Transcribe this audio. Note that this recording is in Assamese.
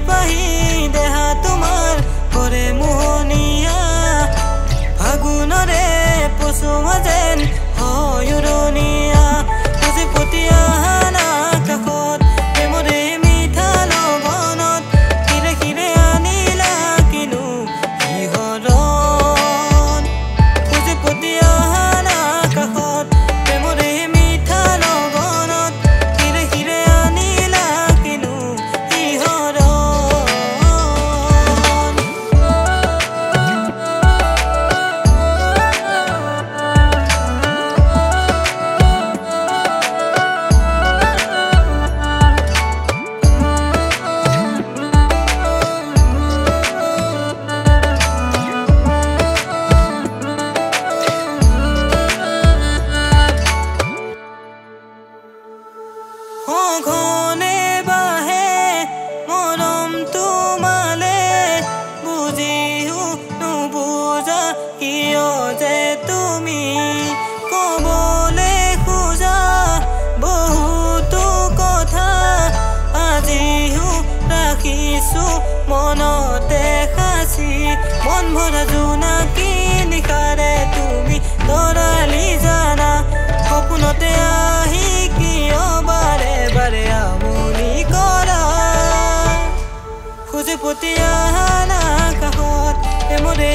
পাহি দেহা তোমাৰ কৰে মোহনীয়া ফাগুনৰে পচুৱা যেন হয় উৰণীয়া খুজি পতিয়া হানা কাষত প্ৰেমৰে মিঠা লৱণত খিৰে খিৰে আনিলা কিনো সিহঁতন খুজি পতিয়া হানা কাষত প্ৰেমৰে মিঠা লৱণত খিৰে খিৰে আনিলা কিনো ঘনে বাহে মৰম তোমালে বুজিও নুবুজা কিয় যে তুমি কবলে খোজা বহুতো কথা আজিও ৰাখিছো মনতে সাঁচি মন ভৰা জোনাকী নিশাৰে তুমি তৰালি জানা সপোনতে আহি কিয় বাৰে বাৰে আমনি কৰা খুজি পতিয়া হানা কাষত প্ৰেমৰে